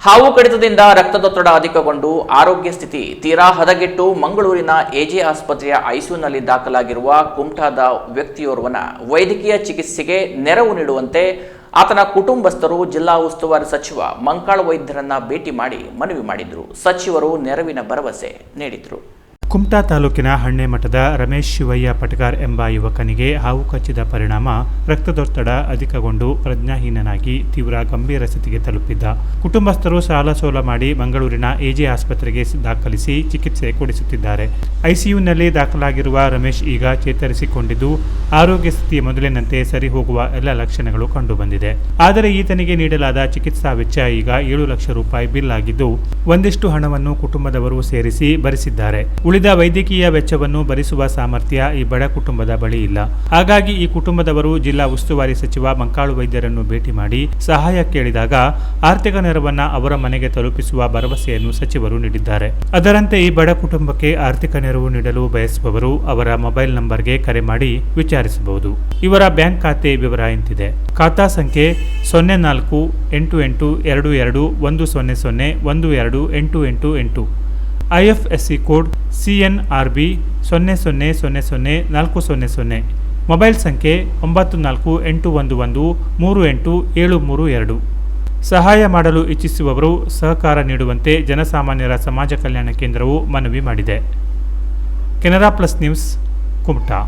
ಹಾವು ಕಡಿತದಿಂದ ರಕ್ತದೊತ್ತಡ ಅಧಿಕಗೊಂಡು ಆರೋಗ್ಯ ಸ್ಥಿತಿ ತೀರಾ ಹದಗೆಟ್ಟು ಮಂಗಳೂರಿನ ಎಜೆ ಆಸ್ಪತ್ರೆಯ ಐಸಿಯುನಲ್ಲಿ ದಾಖಲಾಗಿರುವ ಕುಮಟಾದ ವ್ಯಕ್ತಿಯೋರ್ವನ ವೈದ್ಯಕೀಯ ಚಿಕಿತ್ಸೆಗೆ ನೆರವು ನೀಡುವಂತೆ ಆತನ ಕುಟುಂಬಸ್ಥರು ಜಿಲ್ಲಾ ಉಸ್ತುವಾರಿ ಸಚಿವ ಮಂಕಾಳ ವೈದ್ಯರನ್ನ ಭೇಟಿ ಮಾಡಿ ಮನವಿ ಮಾಡಿದರು. ಸಚಿವರು ನೆರವಿನ ಭರವಸೆ ನೀಡಿದರು. ಕುಮಟಾ ತಾಲೂಕಿನ ಹಣ್ಣೆಮಠದ ರಮೇಶ್ ಶಿವಯ್ಯ ಪಟಗಾರ್ ಎಂಬ ಯುವಕನಿಗೆ ಹಾವು ಕಚ್ಚಿದ ಪರಿಣಾಮ ರಕ್ತದೊತ್ತಡ ಅಧಿಕಗೊಂಡು ಪ್ರಜ್ಞಾಹೀನನಾಗಿ ತೀವ್ರ ಗಂಭೀರ ಸ್ಥಿತಿಗೆ ತಲುಪಿದ್ದ. ಕುಟುಂಬಸ್ಥರು ಸಾಲ ಸೋಲ ಮಾಡಿ ಮಂಗಳೂರಿನ ಎಜೆ ಆಸ್ಪತ್ರೆಗೆ ದಾಖಲಿಸಿ ಚಿಕಿತ್ಸೆ ಕೊಡಿಸುತ್ತಿದ್ದಾರೆ. ಐಸಿಯುನಲ್ಲಿ ದಾಖಲಾಗಿರುವ ರಮೇಶ್ ಈಗ ಚೇತರಿಸಿಕೊಂಡಿದ್ದು ಆರೋಗ್ಯ ಸ್ಥಿತಿ ಮೊದಲಿನಂತೆ ಸರಿ ಹೋಗುವ ಎಲ್ಲ ಲಕ್ಷಣಗಳು ಕಂಡುಬಂದಿದೆ. ಆದರೆ ಈತನಿಗೆ ನೀಡಲಾದ ಚಿಕಿತ್ಸಾ ವೆಚ್ಚ ಈಗ 7 ಲಕ್ಷ ರೂಪಾಯಿ ಬಿಲ್ ಆಗಿದ್ದು ಒಂದಿಷ್ಟು ಹಣವನ್ನು ಕುಟುಂಬದವರು ಸೇರಿಸಿ ಭರಿಸಿದ್ದಾರೆ. ಉಳಿದ ವೈದ್ಯಕೀಯ ವೆಚ್ಚವನ್ನು ಭರಿಸುವ ಸಾಮರ್ಥ್ಯ ಈ ಬಡ ಕುಟುಂಬದ ಬಳಿ ಇಲ್ಲ. ಹಾಗಾಗಿ ಈ ಕುಟುಂಬದವರು ಜಿಲ್ಲಾ ಉಸ್ತುವಾರಿ ಸಚಿವ ಮಂಕಾಳು ವೈದ್ಯರನ್ನು ಭೇಟಿ ಮಾಡಿ ಸಹಾಯ ಕೇಳಿದಾಗ ಆರ್ಥಿಕ ನೆರವನ್ನ ಅವರ ಮನೆಗೆ ತಲುಪಿಸುವ ಭರವಸೆಯನ್ನು ಸಚಿವರು ನೀಡಿದ್ದಾರೆ. ಅದರಂತೆ ಈ ಬಡ ಕುಟುಂಬಕ್ಕೆ ಆರ್ಥಿಕ ನೆರವು ನೀಡಲು ಬಯಸುವವರು ಅವರ ಮೊಬೈಲ್ ನಂಬರ್ಗೆ ಕರೆ ಮಾಡಿ ವಿಚಾರಿಸಬಹುದು. ಇವರ ಬ್ಯಾಂಕ್ ಖಾತೆ ವಿವರ ಇಂತಿದೆ. ಖಾತಾ ಸಂಖ್ಯೆ 04882101001288. IFSC code CNRB 00000400. ಮೊಬೈಲ್ ಸಂಖ್ಯೆ 9481138732. ಸಹಾಯ ಮಾಡಲು ಇಚ್ಛಿಸುವವರು ಸಹಕಾರ ನೀಡುವಂತೆ ಜನಸಾಮಾನ್ಯರ ಸಮಾಜ ಕಲ್ಯಾಣ ಕೇಂದ್ರವು ಮನವಿ ಮಾಡಿದೆ. Canara plus news, Kumta.